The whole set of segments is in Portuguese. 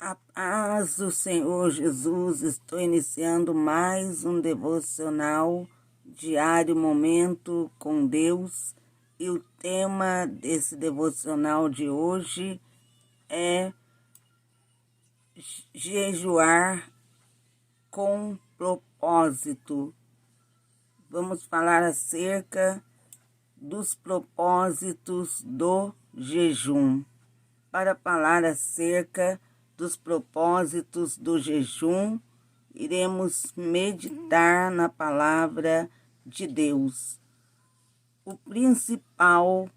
A paz do Senhor Jesus, estou iniciando mais um devocional diário, momento com Deus, e o tema desse devocional de hoje é jejuar com propósito. Vamos falar acerca dos propósitos do jejum. Para falar acerca dos propósitos do jejum, iremos meditar na palavra de Deus. O principal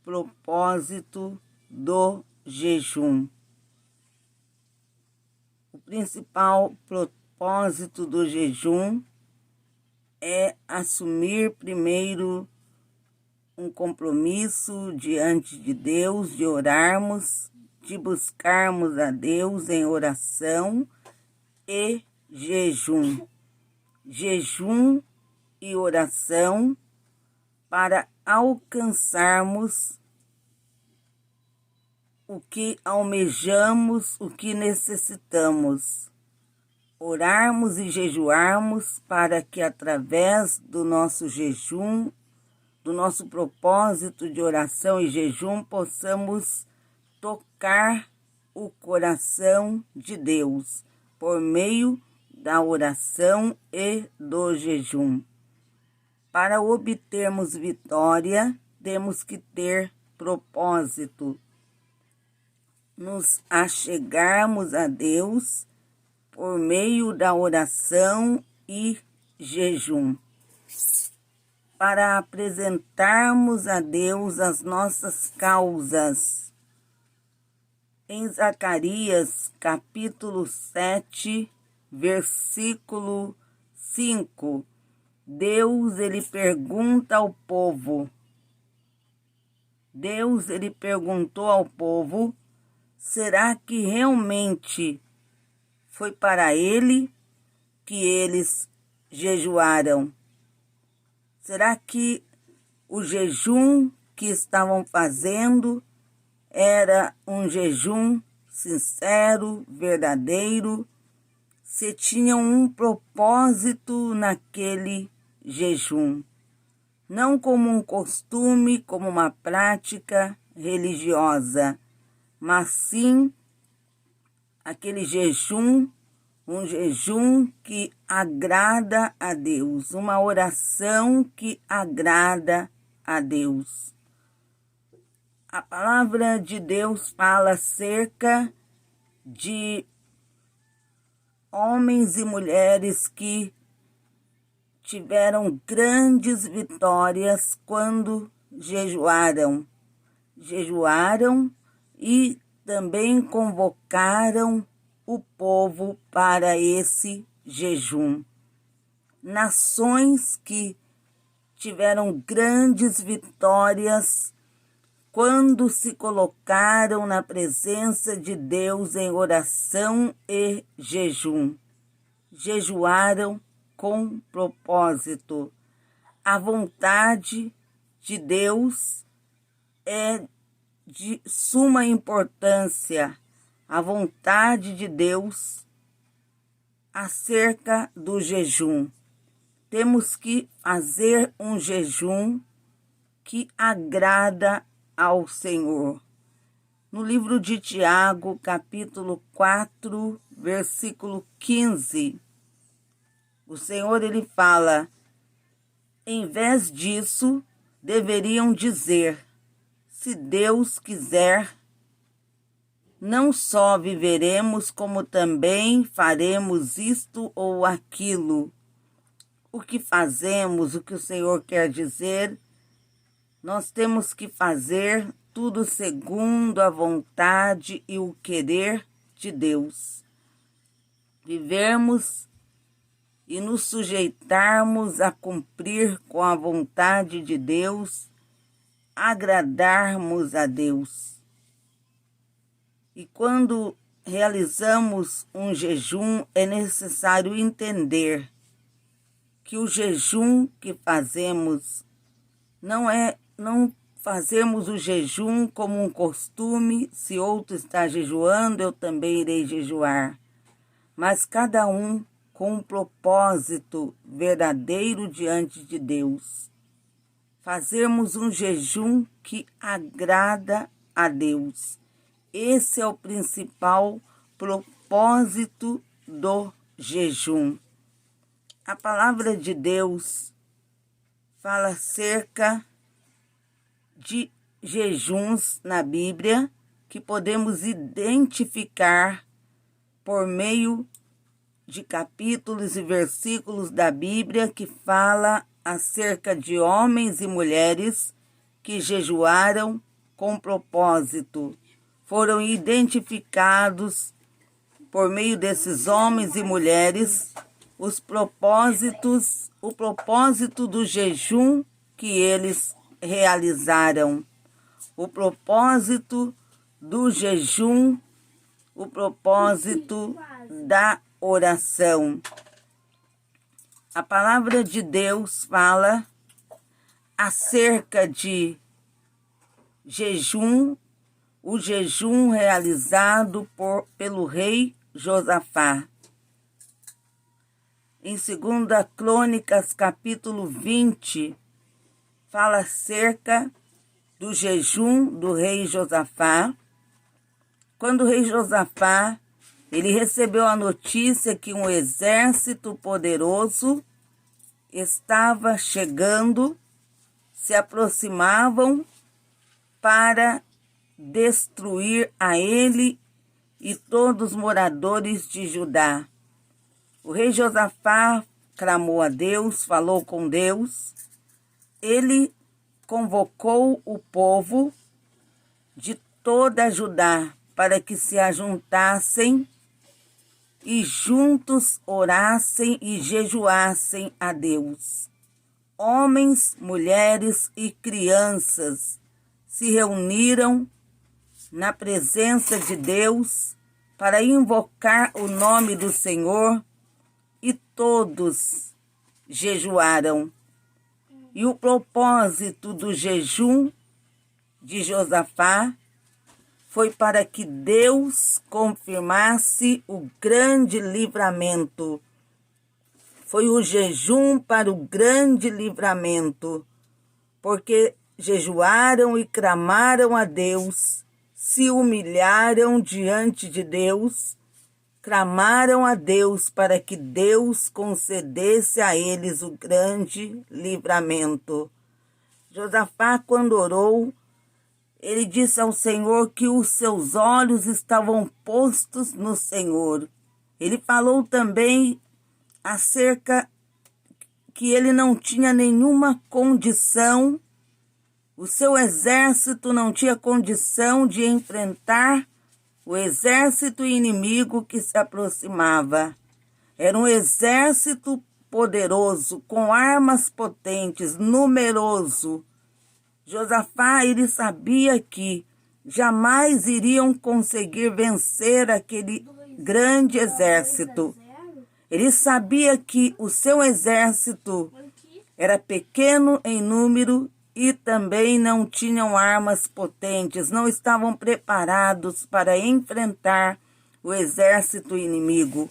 propósito do jejum. O principal propósito do jejum é assumir primeiro um compromisso diante de Deus, de orarmos, de buscarmos a Deus em oração e jejum. Jejum e oração para alcançarmos o que almejamos, o que necessitamos. Orarmos e jejuarmos para que através do nosso jejum, do nosso propósito de oração e jejum, possamos tocar o coração de Deus por meio da oração e do jejum. Para obtermos vitória, temos que ter propósito. Nos achegarmos a Deus por meio da oração e jejum. Para apresentarmos a Deus as nossas causas. Em Zacarias, capítulo 7, versículo 5, Deus, ele pergunta ao povo. Deus, ele perguntou ao povo, será que realmente foi para ele que eles jejuaram? Será que o jejum que estavam fazendo era um jejum sincero, verdadeiro? Se tinham um propósito naquele jejum, não como um costume, como uma prática religiosa, mas sim aquele jejum, um jejum que agrada a Deus, uma oração que agrada a Deus. A palavra de Deus fala acerca de homens e mulheres que tiveram grandes vitórias quando jejuaram. Jejuaram e também convocaram o povo para esse jejum. Nações que tiveram grandes vitórias quando se colocaram na presença de Deus em oração e jejum. Jejuaram com propósito. A vontade de Deus é de suma importância. A vontade de Deus acerca do jejum. Temos que fazer um jejum que agrada ao Senhor. No livro de Tiago, capítulo 4, versículo 15, o Senhor, ele fala, em vez disso, deveriam dizer, se Deus quiser, não só viveremos, como também faremos isto ou aquilo. O que fazemos, o que o Senhor quer dizer, nós temos que fazer tudo segundo a vontade e o querer de Deus. Vivermos e nos sujeitarmos a cumprir com a vontade de Deus, agradarmos a Deus. E quando realizamos um jejum, é necessário entender que o jejum que fazemos não fazermos o jejum como um costume. Se outro está jejuando, eu também irei jejuar. Mas cada um com um propósito verdadeiro diante de Deus. Fazermos um jejum que agrada a Deus. Esse é o principal propósito do jejum. A palavra de Deus fala acerca de jejuns na Bíblia que podemos identificar por meio de capítulos e versículos da Bíblia que fala acerca de homens e mulheres que jejuaram com propósito. Foram identificados por meio desses homens e mulheres o propósito do jejum que eles realizaram. O propósito do jejum, o propósito da oração. A palavra de Deus fala acerca de jejum, o jejum realizado pelo rei Josafá. Em 2 Crônicas, capítulo 20, fala acerca do jejum do rei Josafá. Quando o rei Josafá, ele recebeu a notícia que um exército poderoso estava chegando, se aproximavam para destruir a ele e todos os moradores de Judá. O rei Josafá clamou a Deus, falou com Deus. Ele convocou o povo de toda Judá para que se ajuntassem e juntos orassem e jejuassem a Deus. Homens, mulheres e crianças se reuniram na presença de Deus para invocar o nome do Senhor e todos jejuaram. E o propósito do jejum de Josafá foi para que Deus confirmasse o grande livramento. Foi o jejum para o grande livramento, porque jejuaram e clamaram a Deus, se humilharam diante de Deus, clamaram a Deus para que Deus concedesse a eles o grande livramento. Josafá, quando orou, ele disse ao Senhor que os seus olhos estavam postos no Senhor. Ele falou também acerca que ele não tinha nenhuma condição, o seu exército não tinha condição de enfrentar o exército inimigo que se aproximava. Era um exército poderoso, com armas potentes, numeroso. Josafá, ele sabia que jamais iriam conseguir vencer aquele grande exército. Ele sabia que o seu exército era pequeno em número e também não tinham armas potentes, não estavam preparados para enfrentar o exército inimigo.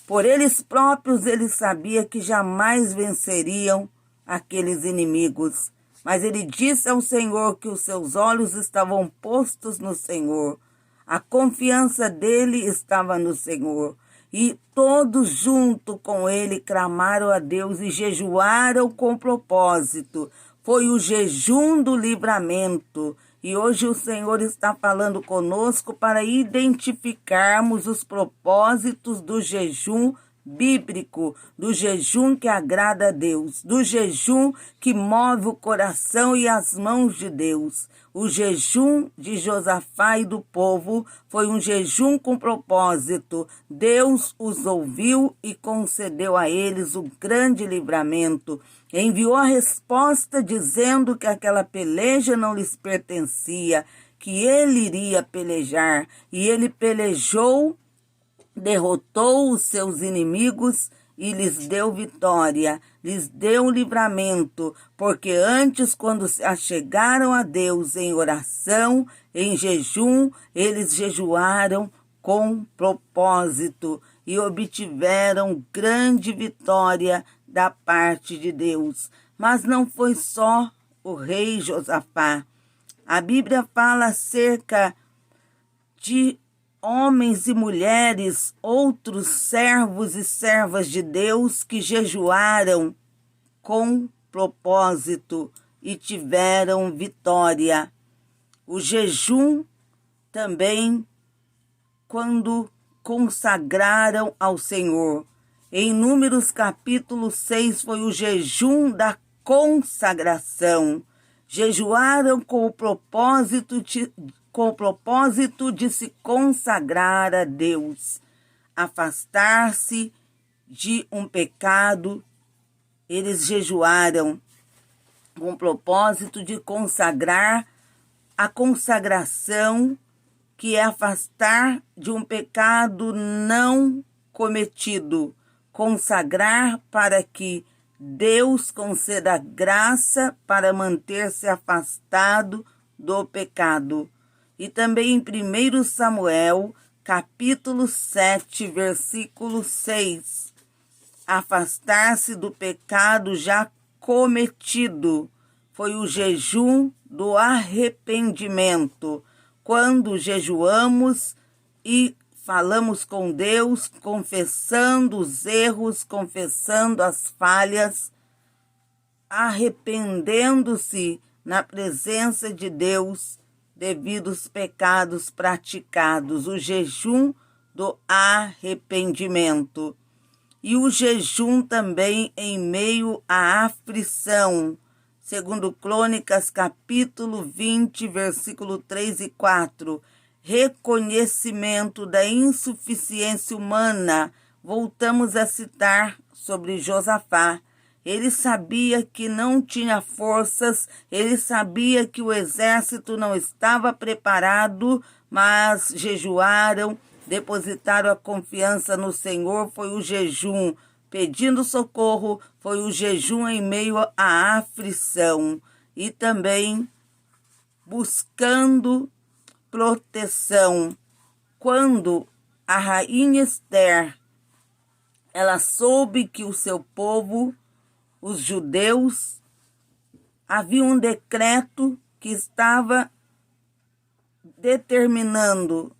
Por eles próprios, ele sabia que jamais venceriam aqueles inimigos. Mas ele disse ao Senhor que os seus olhos estavam postos no Senhor. A confiança dele estava no Senhor. E todos junto com ele clamaram a Deus e jejuaram com propósito. Foi o jejum do livramento. E hoje o Senhor está falando conosco para identificarmos os propósitos do jejum bíblico, do jejum que agrada a Deus, do jejum que move o coração e as mãos de Deus. O jejum de Josafá e do povo foi um jejum com propósito. Deus os ouviu e concedeu a eles o grande livramento. Enviou a resposta dizendo que aquela peleja não lhes pertencia, que ele iria pelejar. E ele pelejou, derrotou os seus inimigos e lhes deu vitória, lhes deu livramento, porque antes, quando se achegaram a Deus em oração, em jejum, eles jejuaram com propósito e obtiveram grande vitória da parte de Deus. Mas não foi só o rei Josafá. A Bíblia fala acerca de homens e mulheres, outros servos e servas de Deus que jejuaram com propósito e tiveram vitória. O jejum também, quando consagraram ao Senhor. Em Números capítulo 6 foi o jejum da consagração. Jejuaram com o propósito de se consagrar a Deus, afastar-se de um pecado. Eles jejuaram com o propósito de consagrar a consagração, que é afastar de um pecado não cometido, consagrar para que Deus conceda graça para manter-se afastado do pecado. E também em 1 Samuel, capítulo 7, versículo 6, afastar-se do pecado já cometido, foi o jejum do arrependimento, quando jejuamos e falamos com Deus, confessando os erros, confessando as falhas, arrependendo-se na presença de Deus devido aos pecados praticados, o jejum do arrependimento. E o jejum também em meio à aflição, segundo Crônicas, capítulo 20, versículo 3 e 4, reconhecimento da insuficiência humana. Voltamos a citar sobre Josafá. Ele sabia que não tinha forças, ele sabia que o exército não estava preparado, mas jejuaram, depositaram a confiança no Senhor, foi o jejum. Pedindo socorro, foi o jejum em meio à aflição. E também buscando proteção. Quando a rainha Esther, ela soube que o seu povo, os judeus, havia um decreto que estava determinando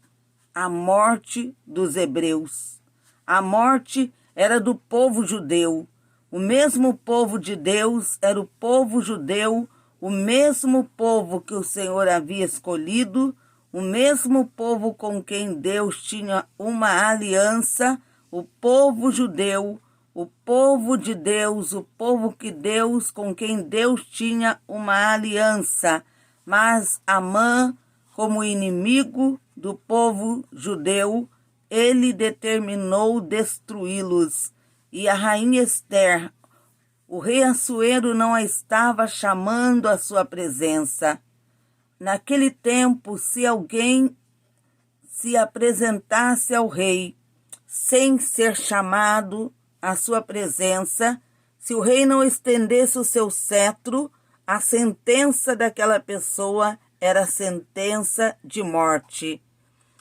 a morte dos hebreus. A morte era do povo judeu. O mesmo povo de Deus era o povo judeu, o mesmo povo que o Senhor havia escolhido, o mesmo povo com quem Deus tinha uma aliança, o povo judeu, o povo de Deus, o povo com quem Deus tinha uma aliança. Mas Amã, como inimigo do povo judeu, ele determinou destruí-los. E a rainha Esther, o rei Assuero não a estava chamando à sua presença. Naquele tempo, se alguém se apresentasse ao rei sem ser chamado à sua presença, se o rei não estendesse o seu cetro, a sentença daquela pessoa era a sentença de morte.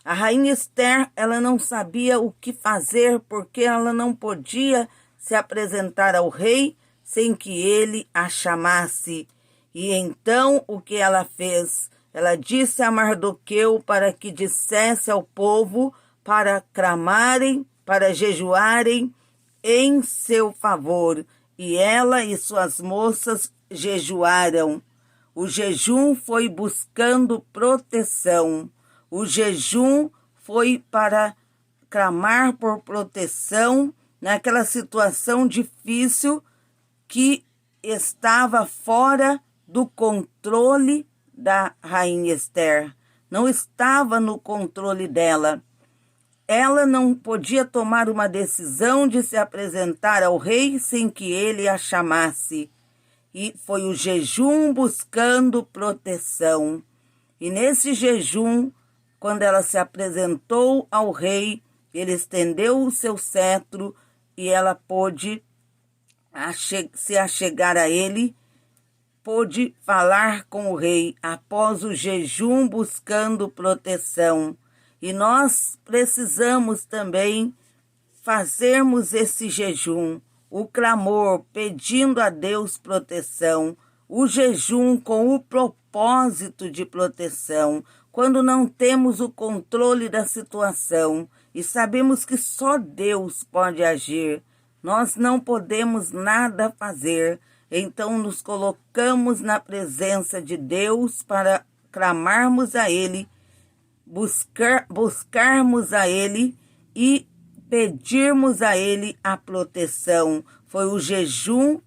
A rainha Esther, ela não sabia o que fazer, porque ela não podia se apresentar ao rei sem que ele a chamasse. E então, o que ela fez? Ela disse a Mardoqueu para que dissesse ao povo para clamarem, para jejuarem em seu favor. E ela e suas moças jejuaram. O jejum foi buscando proteção. O jejum foi para clamar por proteção naquela situação difícil que estava fora do controle da rainha Esther. Não estava no controle dela. Ela não podia tomar uma decisão de se apresentar ao rei sem que ele a chamasse. E foi o jejum buscando proteção. E nesse jejum, quando ela se apresentou ao rei, ele estendeu o seu cetro e ela pôde se achegar a ele, pôde falar com o rei após o jejum buscando proteção. E nós precisamos também fazermos esse jejum, o clamor pedindo a Deus proteção, o jejum com o propósito de proteção, quando não temos o controle da situação e sabemos que só Deus pode agir. Nós não podemos nada fazer, então nos colocamos na presença de Deus para clamarmos a Ele, buscarmos a Ele e pedirmos a Ele a proteção. Foi o jejum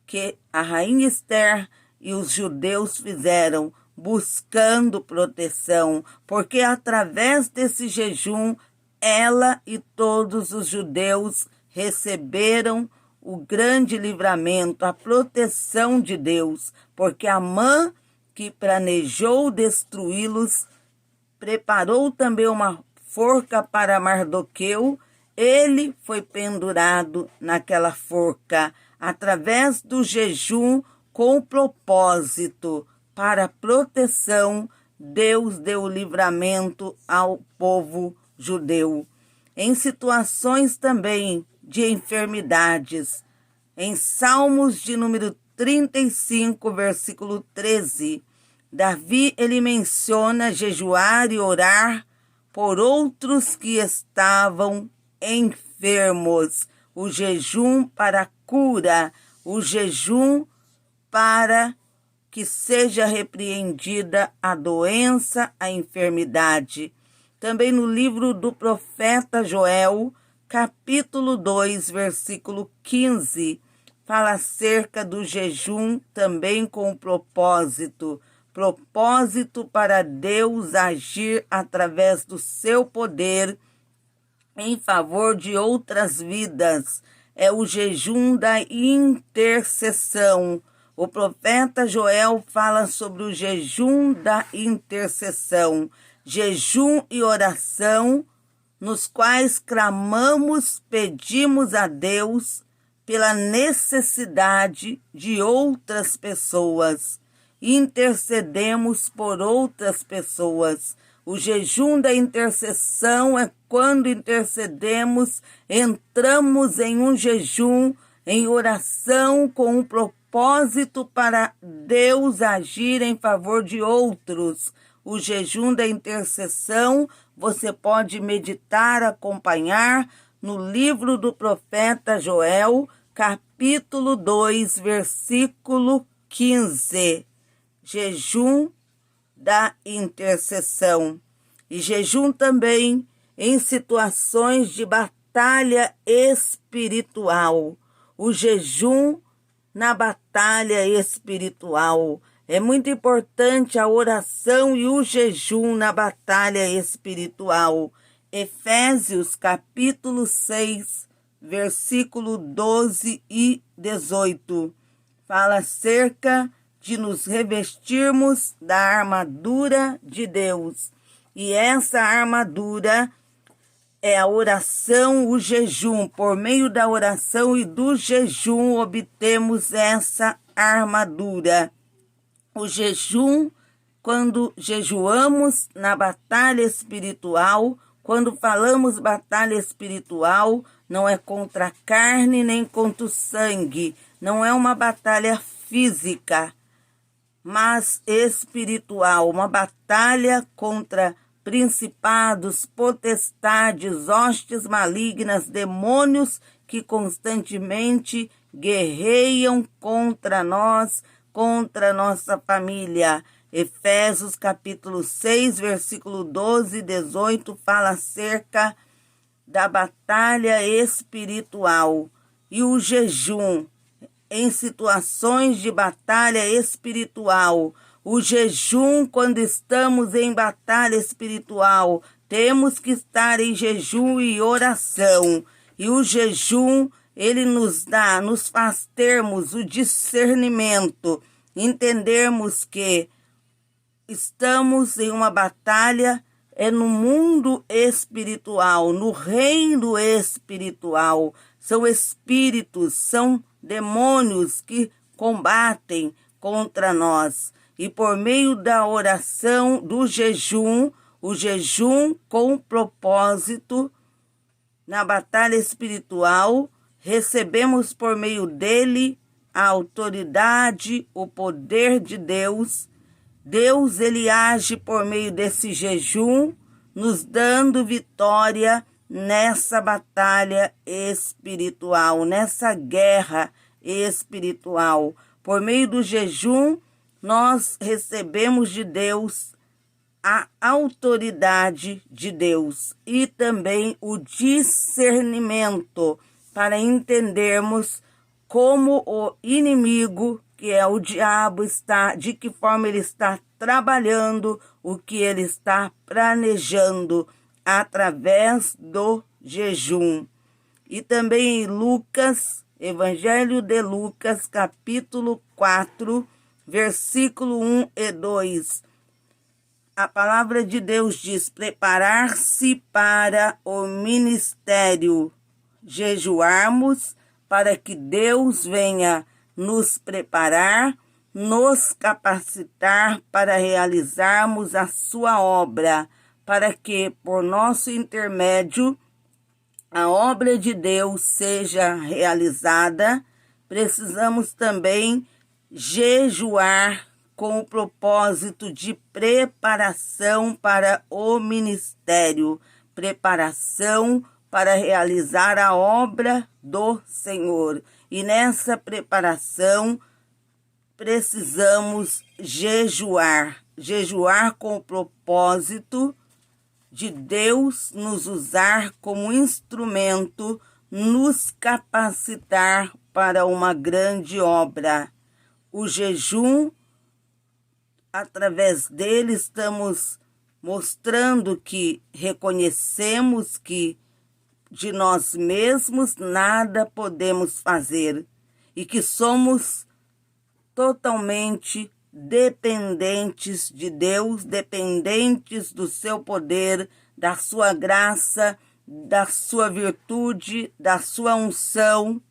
que a rainha Esther e os judeus fizeram, buscando proteção, porque através desse jejum, ela e todos os judeus receberam o grande livramento, a proteção de Deus, porque Amã, que planejou destruí-los, preparou também uma forca para Mardoqueu. Ele foi pendurado naquela forca através do jejum com o propósito para proteção. Deus deu livramento ao povo judeu. Em situações também de enfermidades, em Salmos de número 35, versículo 13, Davi, ele menciona jejuar e orar por outros que estavam enfermos, o jejum para a cura, o jejum para que seja repreendida a doença, a enfermidade. Também no livro do profeta Joel, capítulo 2, versículo 15, fala acerca do jejum também com propósito para Deus agir através do seu poder em favor de outras vidas. É o jejum da intercessão. O profeta Joel fala sobre o jejum da intercessão, jejum e oração, nos quais clamamos, pedimos a Deus pela necessidade de outras pessoas. Intercedemos por outras pessoas. O jejum da intercessão é quando intercedemos, entramos em um jejum, em oração com um propósito para Deus agir em favor de outros. O jejum da intercessão você pode meditar, acompanhar no livro do profeta Joel, capítulo 2, versículo 15. Jejum da intercessão. E jejum também em situações de batalha espiritual. O jejum na batalha espiritual. É muito importante a oração e o jejum na batalha espiritual. Efésios capítulo 6, versículo 12 e 18. Fala acerca de nos revestirmos da armadura de Deus. E essa armadura é a oração, o jejum. Por meio da oração e do jejum obtemos essa armadura. O jejum, quando jejuamos na batalha espiritual, quando falamos batalha espiritual, não é contra a carne nem contra o sangue, não é uma batalha física, mas espiritual, uma batalha contra principados, potestades, hostes malignas, demônios que constantemente guerreiam contra nós, contra nossa família. Efésios capítulo 6, versículo 12 e 18 fala acerca da batalha espiritual e o jejum em situações de batalha espiritual. O jejum, quando estamos em batalha espiritual, temos que estar em jejum e oração. E o jejum, ele nos faz termos o discernimento, entendermos que estamos em uma batalha, é no mundo espiritual, no reino espiritual. são espíritos, são demônios que combatem contra nós. E por meio da oração, do jejum, o jejum com propósito, na batalha espiritual, recebemos por meio dele a autoridade, o poder de Deus. Deus, ele age por meio desse jejum, nos dando vitória nessa batalha espiritual, nessa guerra espiritual. Por meio do jejum, nós recebemos de Deus a autoridade de Deus e também o discernimento para entendermos como o inimigo, que é o diabo, está, de que forma ele está trabalhando, o que ele está planejando através do jejum. E também em Lucas, Evangelho de Lucas, capítulo 4, versículo 1 e 2. A palavra de Deus diz: preparar-se para o ministério, jejuarmos para que Deus venha nos preparar, nos capacitar para realizarmos a sua obra, para que, por nosso intermédio, a obra de Deus seja realizada. Precisamos também jejuar com o propósito de preparação para o ministério, preparação para realizar a obra do Senhor. E nessa preparação precisamos jejuar com o propósito de Deus nos usar como instrumento, nos capacitar para uma grande obra. O jejum, através dele, estamos mostrando que reconhecemos que de nós mesmos nada podemos fazer e que somos totalmente dependentes de Deus, dependentes do seu poder, da sua graça, da sua virtude, da sua unção,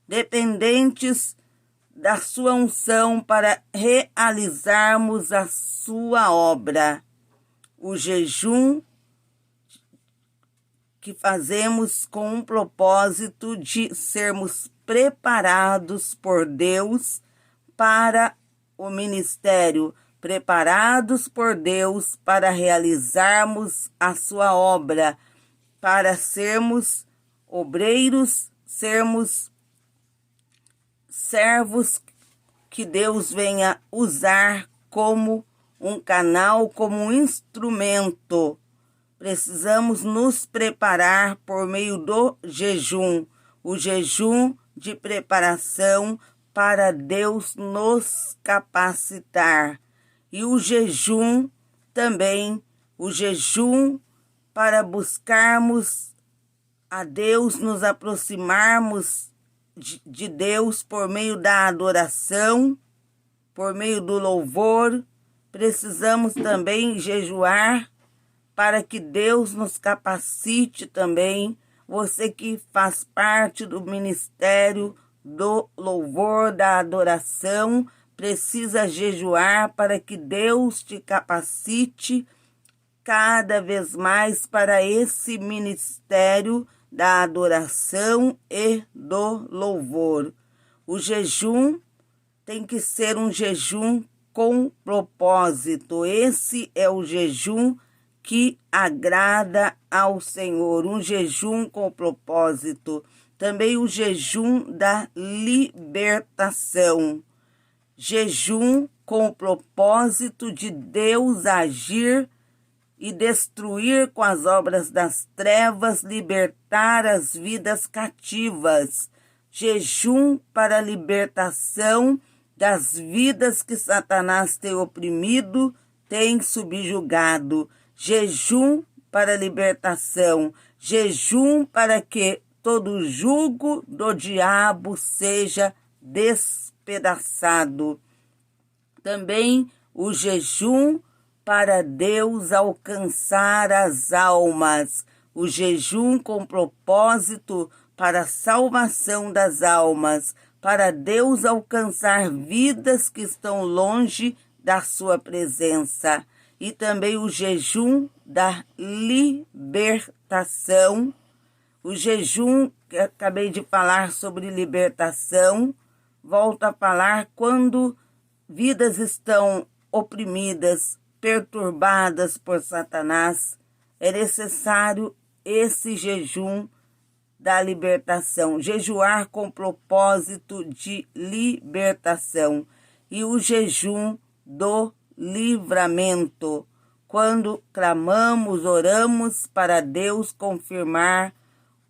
dependentes da sua unção para realizarmos a sua obra. O jejum que fazemos com um propósito de sermos preparados por Deus para o ministério, preparados por Deus para realizarmos a sua obra, para sermos obreiros, sermos servos que Deus venha usar como um canal, como um instrumento. Precisamos nos preparar por meio do jejum, o jejum de preparação para Deus nos capacitar. E o jejum também, o jejum para buscarmos a Deus, nos aproximarmos de Deus por meio da adoração, por meio do louvor. Precisamos também jejuar para que Deus nos capacite também. Você que faz parte do ministério do louvor, da adoração, precisa jejuar para que Deus te capacite cada vez mais para esse ministério da adoração e do louvor. O jejum tem que ser um jejum com propósito. Esse é o jejum que agrada ao Senhor, um jejum com propósito. Também o jejum da libertação. Jejum com o propósito de Deus agir e destruir com as obras das trevas, libertar as vidas cativas. Jejum para a libertação das vidas que Satanás tem oprimido, tem subjugado. Jejum para a libertação. Jejum para que todo jugo do diabo seja despedaçado. Também o jejum para Deus alcançar as almas. O jejum com propósito para a salvação das almas, para Deus alcançar vidas que estão longe da sua presença. E também o jejum da libertação, o jejum que acabei de falar sobre libertação, volto a falar quando vidas estão oprimidas, perturbadas por Satanás, é necessário esse jejum da libertação, jejuar com propósito de libertação, e o jejum do livramento, quando clamamos, oramos para Deus confirmar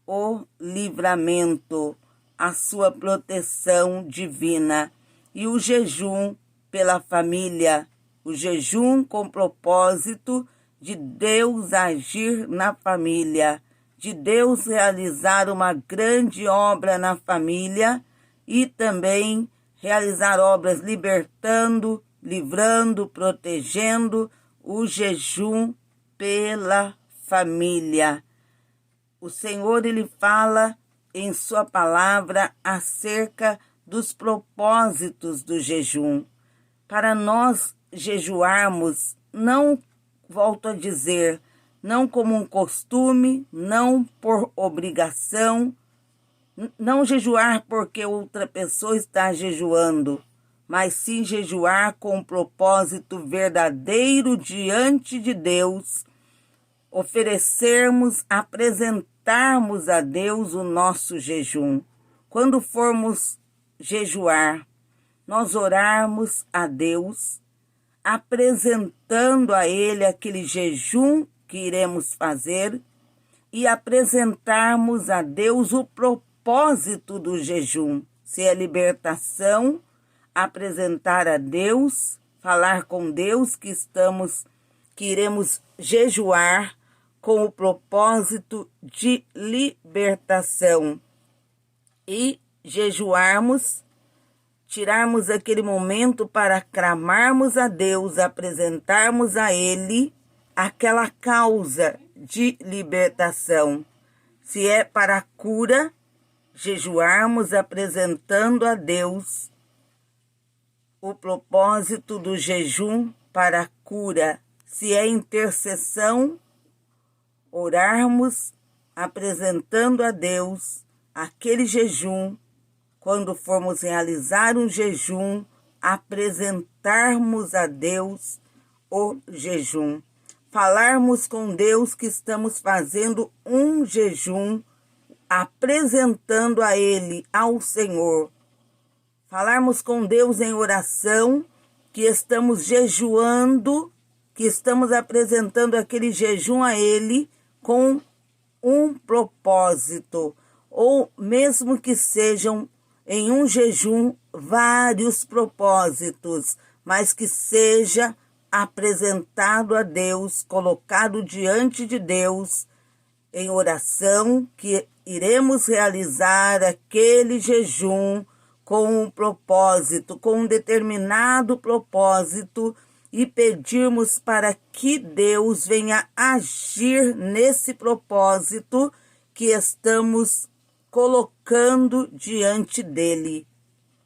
o livramento, a sua proteção divina, e o jejum pela família, o jejum com propósito de Deus agir na família, de Deus realizar uma grande obra na família e também realizar obras libertando, livrando, protegendo, o jejum pela família. O Senhor, Ele fala em sua palavra acerca dos propósitos do jejum. Para nós jejuarmos, não, volto a dizer, não como um costume, não por obrigação, não jejuar porque outra pessoa está jejuando, mas sim jejuar com um propósito verdadeiro diante de Deus, oferecermos, apresentarmos a Deus o nosso jejum. Quando formos jejuar, nós orarmos a Deus, apresentando a Ele aquele jejum que iremos fazer e apresentarmos a Deus o propósito do jejum. Se é libertação, apresentar a Deus, falar com Deus que iremos jejuar com o propósito de libertação e jejuarmos, tirarmos aquele momento para clamarmos a Deus, apresentarmos a Ele aquela causa de libertação. Se é para a cura, jejuarmos apresentando a Deus o propósito do jejum para a cura. Se é intercessão, orarmos apresentando a Deus aquele jejum. Quando formos realizar um jejum, apresentarmos a Deus o jejum. Falarmos com Deus que estamos fazendo um jejum, apresentando a Ele, ao Senhor. Falarmos com Deus em oração, que estamos jejuando, que estamos apresentando aquele jejum a Ele com um propósito, ou mesmo que sejam em um jejum vários propósitos, mas que seja apresentado a Deus, colocado diante de Deus em oração, que iremos realizar aquele jejum com um propósito, com um determinado propósito, e pedirmos para que Deus venha agir nesse propósito que estamos colocando diante dele.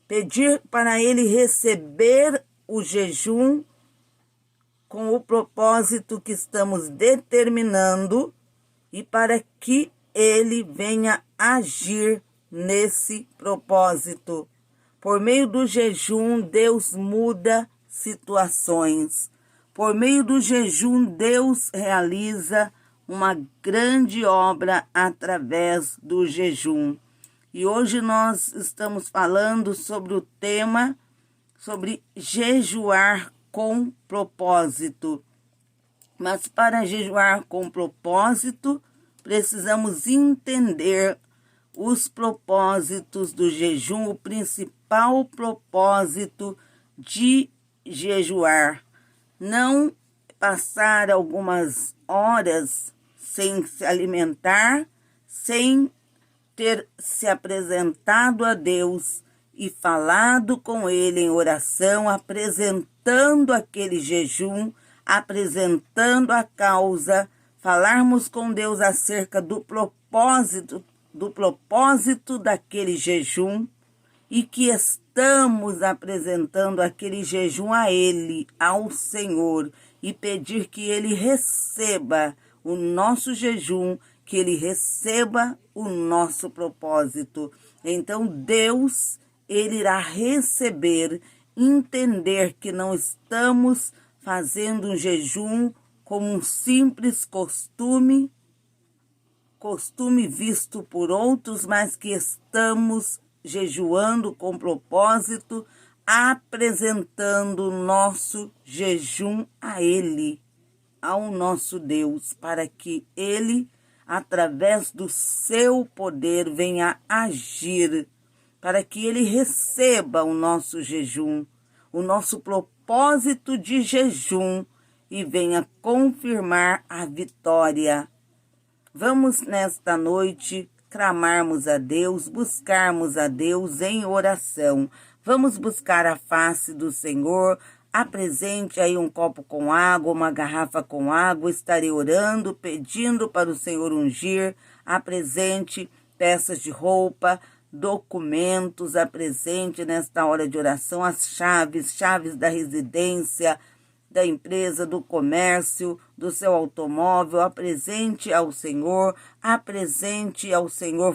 Pedir para ele receber o jejum com o propósito que estamos determinando e para que ele venha agir nesse propósito. Por meio do jejum, Deus muda situações. Por meio do jejum, Deus realiza uma grande obra através do jejum. E hoje nós estamos falando sobre o tema, sobre jejuar com propósito. Mas para jejuar com propósito, precisamos entender os propósitos do jejum, o principal propósito de jejuar. Não passar algumas horas sem se alimentar, sem ter se apresentado a Deus e falado com Ele em oração, apresentando aquele jejum, apresentando a causa, falarmos com Deus acerca do propósito do propósito daquele jejum e que estamos apresentando aquele jejum a Ele, ao Senhor, e pedir que Ele receba o nosso jejum, que Ele receba o nosso propósito. Então Deus, Ele irá receber, entender que não estamos fazendo um jejum como um simples costume visto por outros, mas que estamos jejuando com propósito, apresentando o nosso jejum a Ele, ao nosso Deus, para que Ele, através do seu poder, venha agir, para que Ele receba o nosso jejum, o nosso propósito de jejum e venha confirmar a vitória. Vamos nesta noite clamarmos a Deus, buscarmos a Deus em oração. Vamos buscar a face do Senhor. Apresente aí um copo com água, uma garrafa com água. Estarei orando, pedindo para o Senhor ungir. Apresente peças de roupa, documentos. Apresente nesta hora de oração as chaves da residência, da empresa, do comércio, do seu automóvel. Apresente ao Senhor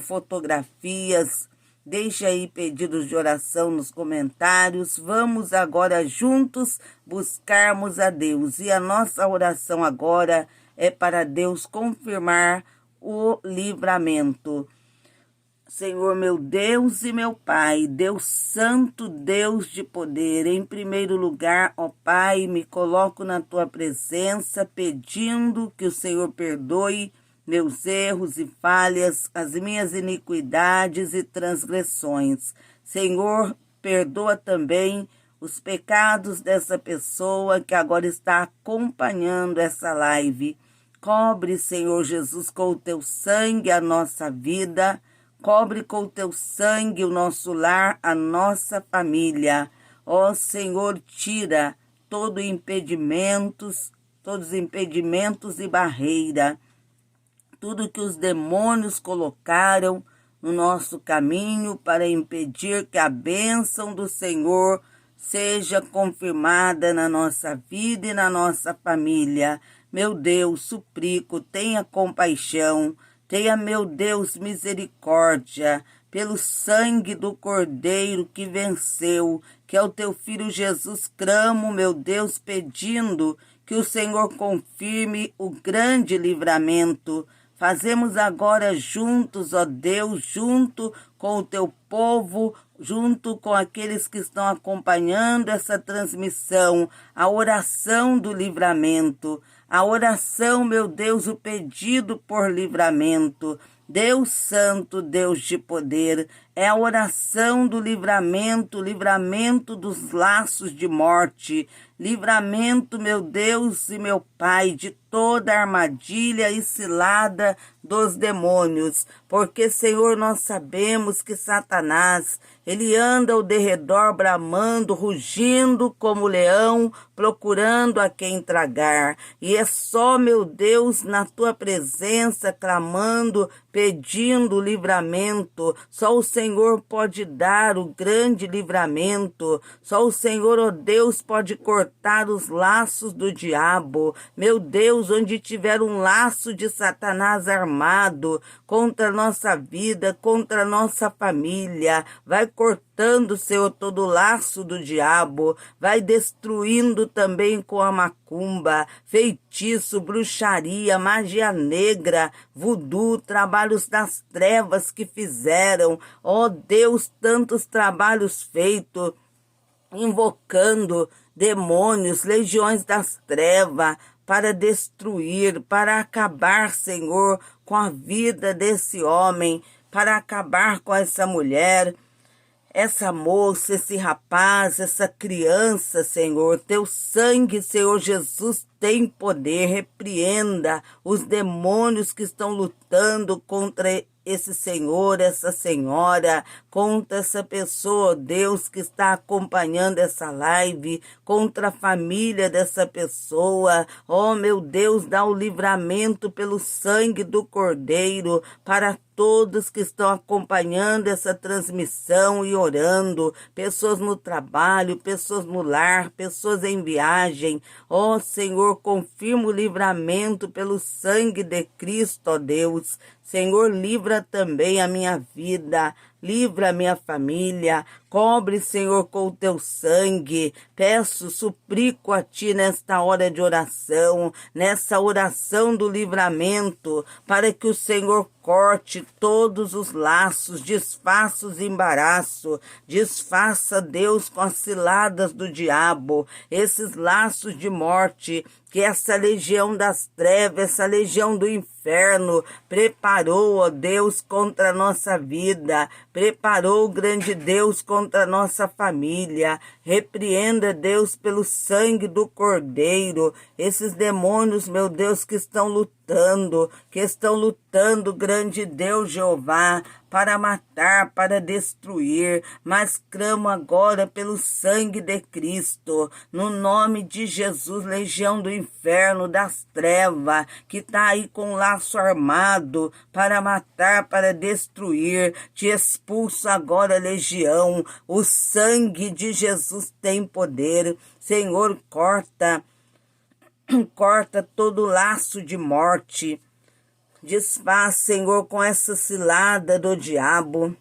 fotografias. Deixe aí pedidos de oração nos comentários. Vamos agora juntos buscarmos a Deus. E a nossa oração agora é para Deus confirmar o livramento. Senhor, meu Deus e meu Pai, Deus Santo, Deus de poder, em primeiro lugar, ó Pai, me coloco na Tua presença, pedindo que o Senhor perdoe meus erros e falhas, as minhas iniquidades e transgressões. Senhor, perdoa também os pecados dessa pessoa que agora está acompanhando essa live. Cobre, Senhor Jesus, com o Teu sangue a nossa vida. Cobre com o Teu sangue o nosso lar, a nossa família. Ó Senhor, tira todos os impedimentos e barreira. Tudo que os demônios colocaram no nosso caminho para impedir que a bênção do Senhor seja confirmada na nossa vida e na nossa família. Meu Deus, suplico, tenha compaixão. Tenha, meu Deus, misericórdia, pelo sangue do Cordeiro que venceu, que é o Teu Filho Jesus. Clamo, meu Deus, pedindo que o Senhor confirme o grande livramento. Fazemos agora juntos, ó Deus, junto com o Teu povo, junto com aqueles que estão acompanhando essa transmissão, a oração do livramento. A oração, meu Deus, o pedido por livramento. Deus Santo, Deus de poder, é a oração do livramento, livramento dos laços de morte, livramento, meu Deus e meu Pai, de toda armadilha e cilada dos demônios, porque, Senhor, nós sabemos que Satanás, ele anda ao derredor bramando, rugindo como leão, procurando a quem tragar, e é só, meu Deus, na Tua presença, clamando, pedindo livramento. Só o Senhor pode dar o grande livramento. Só o Senhor, ó Deus, pode cortar os laços do diabo. Meu Deus, onde tiver um laço de Satanás armado contra a nossa vida, contra a nossa família, vai cortando, Senhor, todo o laço do diabo, vai destruindo também com a macumba, feitiço, bruxaria, magia negra, voodoo, trabalhos das trevas que fizeram. Ó Deus, tantos trabalhos feitos, invocando demônios, legiões das trevas, para destruir, para acabar, Senhor, com a vida desse homem, para acabar com essa mulher, essa moça, esse rapaz, essa criança, Senhor. Teu sangue, Senhor Jesus, tem poder. Repreenda os demônios que estão lutando contra esse senhor, essa senhora, contra essa pessoa, Deus, que está acompanhando essa live, contra a família dessa pessoa. Oh, meu Deus, dá o livramento pelo sangue do Cordeiro para todos que estão acompanhando essa transmissão e orando, pessoas no trabalho, pessoas no lar, pessoas em viagem. Ó Senhor, confirma o livramento pelo sangue de Cristo, ó Deus. Senhor, livra também a minha vida, livra a minha família, cobre, Senhor, com o teu sangue. Peço, suplico a ti nesta hora de oração, nessa oração do livramento, para que o Senhor corte todos os laços, desfaça os embaraços, desfaça, Deus, com as ciladas do diabo, esses laços de morte, que essa legião das trevas, essa legião do inferno preparou, ó Deus, contra a nossa vida, preparou, grande Deus, contra a nossa família. Repreenda, Deus, pelo sangue do Cordeiro, esses demônios, meu Deus, que estão lutando, grande Deus Jeová, para matar, para destruir, mas clamo agora pelo sangue de Cristo, no nome de Jesus, legião do inferno, das trevas, que está aí com laço armado para matar, para destruir, te expulso agora, legião, o sangue de Jesus tem poder. Senhor, corta todo laço de morte, desfaz, Senhor, com essa cilada do diabo,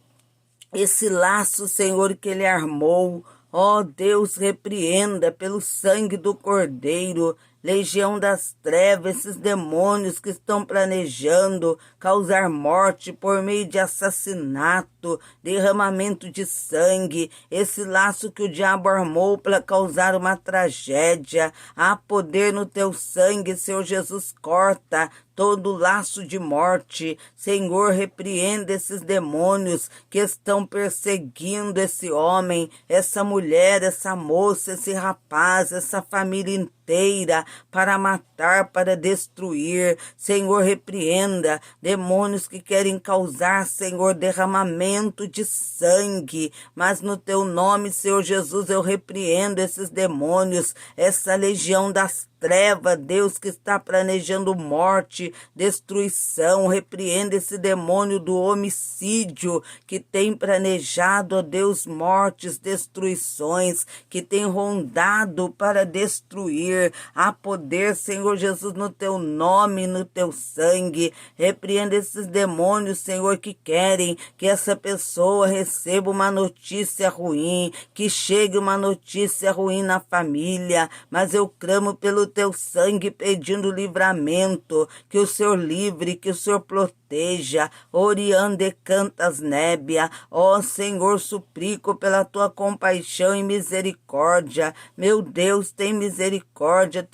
esse laço, Senhor, que ele armou. Ó Deus, repreenda pelo sangue do Cordeiro, legião das trevas, esses demônios que estão planejando causar morte por meio de assassinato, derramamento de sangue, esse laço que o diabo armou para causar uma tragédia. Há poder no teu sangue, Senhor Jesus, corta todo laço de morte. Senhor, repreenda esses demônios que estão perseguindo esse homem, essa mulher, essa moça, esse rapaz, essa família inteira, para matar, para destruir. Senhor, repreenda demônios que querem causar, Senhor, derramamento de sangue, mas no teu nome, Senhor Jesus, eu repreendo esses demônios, essa legião das treva, Deus, que está planejando morte, destruição. Repreenda esse demônio do homicídio que tem planejado, ó Deus, mortes, destruições, que tem rondado para destruir. Há poder, Senhor Jesus, no teu nome, no teu sangue. Repreenda esses demônios, Senhor, que querem que essa pessoa receba uma notícia ruim, que chegue uma notícia ruim na família, mas eu clamo pelo teu sangue, pedindo livramento, que o Senhor livre, que o Senhor proteja. Oriande cantas nébia, ó Senhor, suplico pela tua compaixão e misericórdia. Meu Deus, tem misericórdia,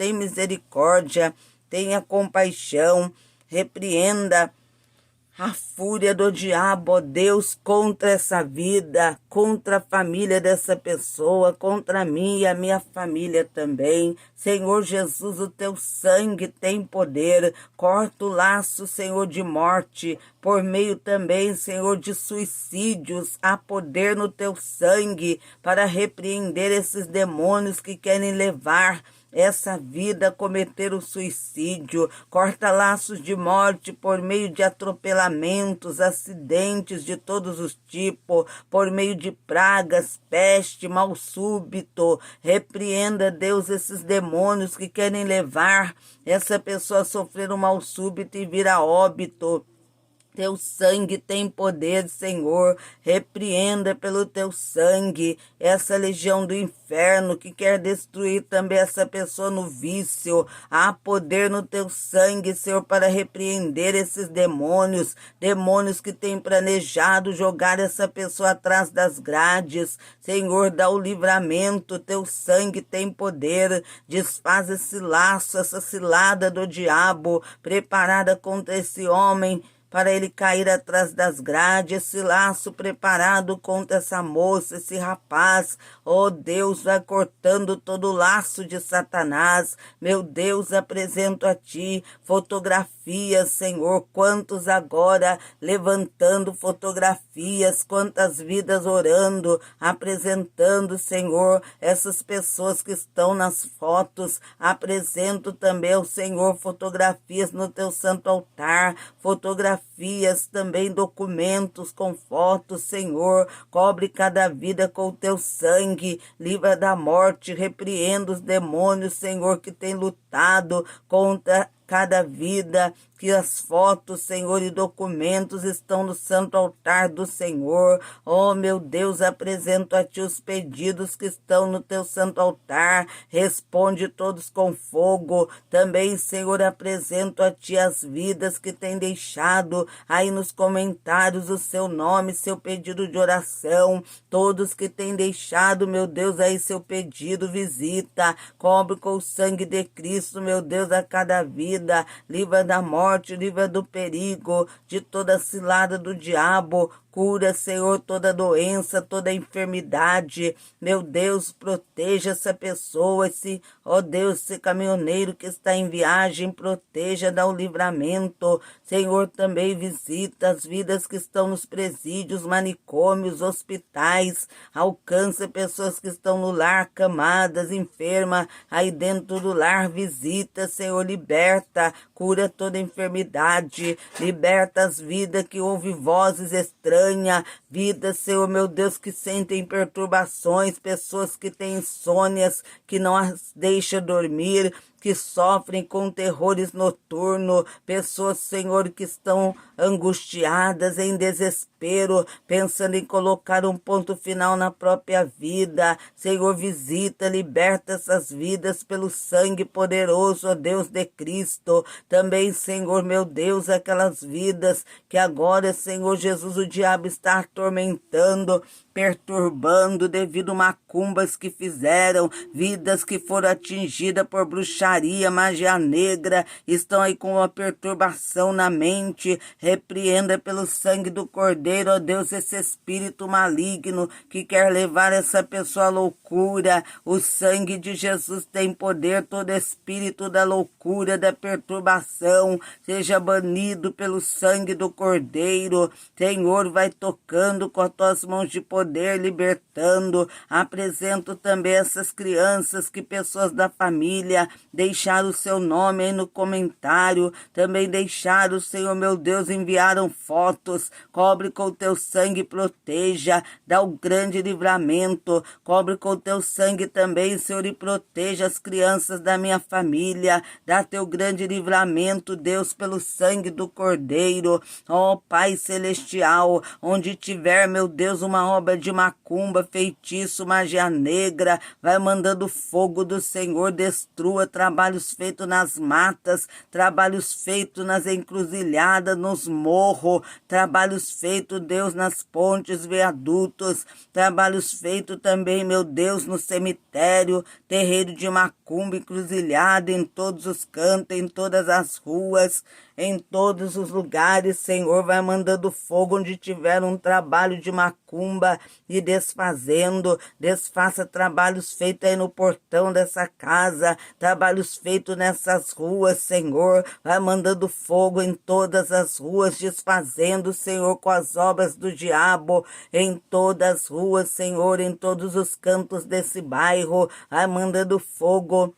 tenha compaixão. Repreenda a fúria do diabo, ó Deus, contra essa vida, contra a família dessa pessoa, contra mim e a minha família também. Senhor Jesus, o teu sangue tem poder. Corta o laço, Senhor, de morte, por meio também, Senhor, de suicídios. Há poder no teu sangue para repreender esses demônios que querem levar essa vida, cometer o suicídio. Corta laços de morte por meio de atropelamentos, acidentes de todos os tipos, por meio de pragas, peste, mal súbito. Repreenda, Deus, esses demônios que querem levar essa pessoa a sofrer um mal súbito e vir a óbito. Teu sangue tem poder, Senhor. Repreenda pelo teu sangue essa legião do inferno que quer destruir também essa pessoa no vício. Há poder no teu sangue, Senhor, para repreender esses demônios. Demônios que têm planejado jogar essa pessoa atrás das grades. Senhor, dá o livramento. Teu sangue tem poder. Desfaz esse laço, essa cilada do diabo preparada contra esse homem, para ele cair atrás das grades, esse laço preparado contra essa moça, esse rapaz. Oh Deus, vai cortando todo o laço de Satanás. Meu Deus, apresento a ti fotografia fotografias, Senhor, quantos agora levantando fotografias, quantas vidas orando, apresentando, Senhor, essas pessoas que estão nas fotos. Apresento também ao Senhor fotografias no teu santo altar, fotografias também, documentos com fotos, Senhor. Cobre cada vida com o teu sangue, livra da morte, repreenda os demônios, Senhor, que tem lutado contra cada vida, que as fotos, Senhor, e documentos estão no santo altar do Senhor. Oh, meu Deus, apresento a Ti os pedidos que estão no Teu santo altar. Responde todos com fogo. Também, Senhor, apresento a Ti as vidas que tem deixado aí nos comentários o seu nome, seu pedido de oração. Todos que têm deixado, meu Deus, aí seu pedido, visita. Cobre com o sangue de Cristo, meu Deus, a cada vida. Livra da morte, livra do perigo, de toda cilada do diabo. Cura, Senhor, toda doença, toda enfermidade. Meu Deus, proteja essa pessoa, ó Deus, esse caminhoneiro que está em viagem, proteja, dá o livramento. Senhor, também visita as vidas que estão nos presídios, manicômios, hospitais. Alcança pessoas que estão no lar, acamadas, enfermas, aí dentro do lar. Visita, Senhor, liberta, cura toda enfermidade. Liberta as vidas que ouvem vozes estranhas. Vida, Senhor, meu Deus, que sentem perturbações, pessoas que têm insônias, que não as deixa dormir, que sofrem com terrores noturnos, pessoas, Senhor, que estão angustiadas, em desespero, pensando em colocar um ponto final na própria vida. Senhor, visita, liberta essas vidas pelo sangue poderoso, ó Deus de Cristo. Também, Senhor, meu Deus, aquelas vidas que agora, Senhor Jesus, o diabo está atormentando, perturbando devido a macumbas que fizeram, vidas que foram atingidas por bruxaria, magia negra, estão aí com uma perturbação na mente. Repreenda pelo sangue do Cordeiro, ó Deus, esse espírito maligno que quer levar essa pessoa à loucura. O sangue de Jesus tem poder, todo espírito da loucura, da perturbação, seja banido pelo sangue do Cordeiro. Senhor, vai tocando com as tuas mãos de poder, libertando. Apresento também essas crianças, que pessoas da família deixaram o seu nome aí no comentário, também deixaram, Senhor, meu Deus, enviaram fotos. Cobre com o teu sangue, proteja, dá o grande livramento. Cobre com o teu sangue também, Senhor, e proteja as crianças da minha família. Dá teu grande livramento, Deus, pelo sangue do Cordeiro. Ó Pai Celestial, onde tiver, meu Deus, uma obra de macumba, feitiço, magia negra, vai mandando fogo do Senhor, destrua trabalhos feitos nas matas, trabalhos feitos nas encruzilhadas, nos morros, trabalhos feitos, Deus, nas pontes, viadutos, trabalhos feitos também, meu Deus, no cemitério, terreiro de macumba, encruzilhada, em todos os cantos, em todas as ruas, em todos os lugares. Senhor, vai mandando fogo onde tiver um trabalho de macumba e desfazendo. Desfaça trabalhos feitos aí no portão dessa casa, trabalhos feitos nessas ruas, Senhor. Vai mandando fogo em todas as ruas, desfazendo, Senhor, com as obras do diabo, em todas as ruas, Senhor, em todos os cantos desse bairro. Vai mandando fogo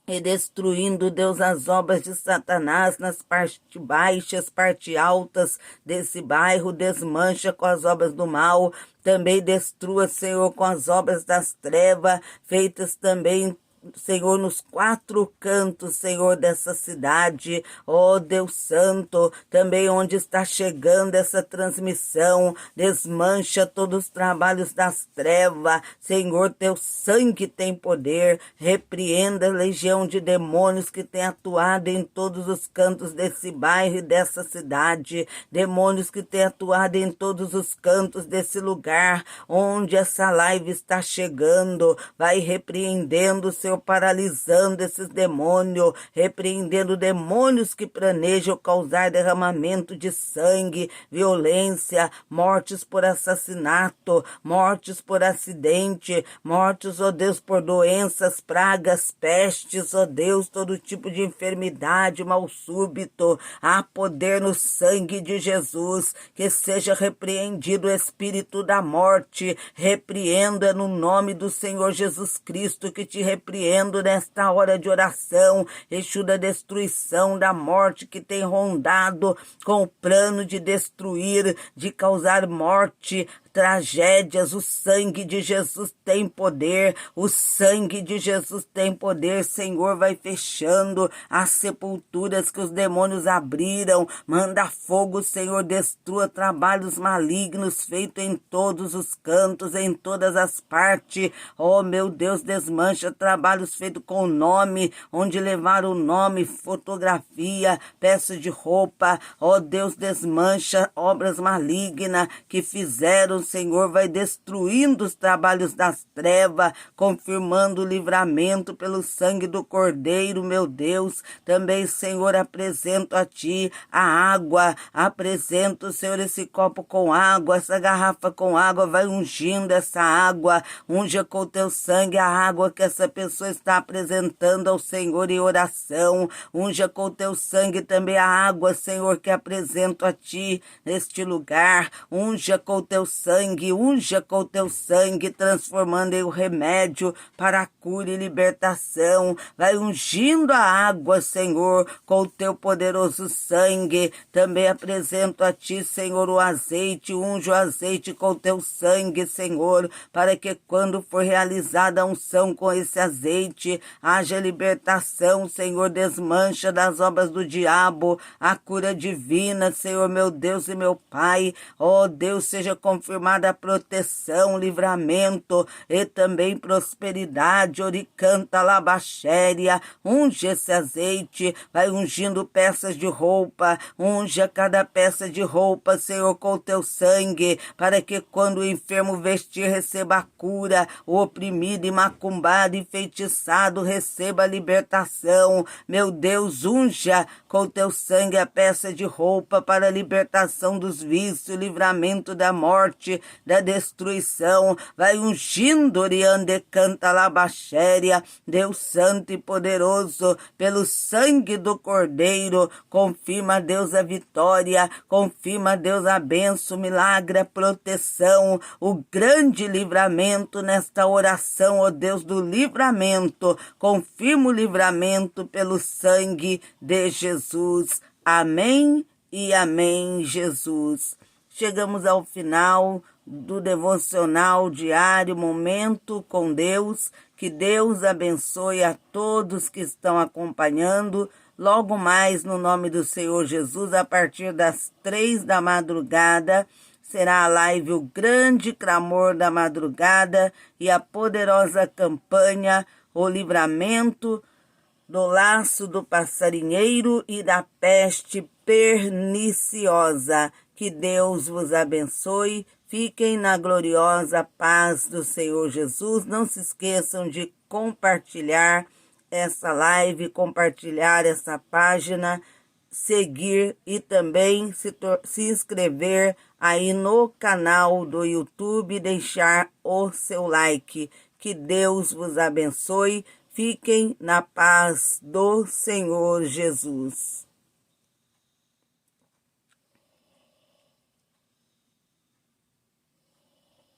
e destruindo, Deus, as obras de Satanás nas partes baixas, partes altas desse bairro. Desmancha com as obras do mal. Também destrua, Senhor, com as obras das trevas, feitas também, Senhor, nos quatro cantos, Senhor, dessa cidade. Ó Deus Santo, também onde está chegando essa transmissão, desmancha todos os trabalhos das trevas. Senhor, teu sangue tem poder. Repreenda a legião de demônios que tem atuado em todos os cantos desse bairro e dessa cidade. Demônios que tem atuado em todos os cantos desse lugar onde essa live está chegando. Vai repreendendo, Senhor, Senhor, paralisando esses demônios, repreendendo demônios que planejam causar derramamento de sangue, violência, mortes por assassinato, mortes por acidente, mortes, ó Deus, por doenças, pragas, pestes, ó Deus, todo tipo de enfermidade, mal súbito. Há poder no sangue de Jesus, que seja repreendido o espírito da morte. Repreenda no nome do Senhor Jesus Cristo, que te repreendo nesta hora de oração. Exu da destruição, da morte que tem rondado com o plano de destruir, de causar morte, tragédias. O sangue de Jesus tem poder, o sangue de Jesus tem poder. Senhor, vai fechando as sepulturas que os demônios abriram. Manda fogo, Senhor, destrua trabalhos malignos feitos em todos os cantos, em todas as partes. Oh, meu Deus, desmancha trabalhos feitos com o nome, onde levaram o nome, fotografia, peça de roupa. Oh, Deus, desmancha obras malignas que fizeram. Senhor, vai destruindo os trabalhos das trevas, confirmando o livramento pelo sangue do Cordeiro, meu Deus. Também, Senhor, apresento a Ti a água, apresento, Senhor, esse copo com água, essa garrafa com água, vai ungindo essa água, unja com o Teu sangue a água que essa pessoa está apresentando ao Senhor em oração, unja com o Teu sangue também a água, Senhor, que apresento a Ti neste lugar, unja com o Teu sangue, unja com o Teu sangue, transformando em um remédio para a cura e libertação. Vai ungindo a água, Senhor, com o Teu poderoso sangue. Também apresento a Ti, Senhor, o azeite, unja o azeite com o Teu sangue, Senhor, para que quando for realizada a unção com esse azeite, haja libertação, Senhor, desmancha das obras do diabo, a cura divina, Senhor, meu Deus e meu Pai. Ó Deus, seja confirmada a proteção, livramento e também prosperidade. Oricanta labaxéria, unge esse azeite, vai ungindo peças de roupa, unja cada peça de roupa, Senhor, com o Teu sangue, para que quando o enfermo vestir receba a cura, o oprimido e macumbado, enfeitiçado receba a libertação. Meu Deus, unja com o Teu sangue a peça de roupa para a libertação dos vícios, livramento da morte, da destruição. Vai ungindo, Oriande canta labaxéria, Deus santo e poderoso, pelo sangue do Cordeiro, confirma, Deus, a vitória, confirma, Deus, a bênção, milagre, a proteção, o grande livramento nesta oração, ó Deus do livramento, confirma o livramento pelo sangue de Jesus. Amém e amém, Jesus. Chegamos ao final do devocional diário Momento com Deus. Que Deus abençoe a todos que estão acompanhando. Logo mais, no nome do Senhor Jesus, a partir das 3 da madrugada, será a live O Grande Clamor da Madrugada e a poderosa campanha O Livramento do Laço do Passarinheiro e da Peste Perniciosa. Que Deus vos abençoe. Fiquem na gloriosa paz do Senhor Jesus. Não se esqueçam de compartilhar essa live, compartilhar essa página, seguir e também se inscrever aí no canal do YouTube, deixar o seu like. Que Deus vos abençoe. Fiquem na paz do Senhor Jesus.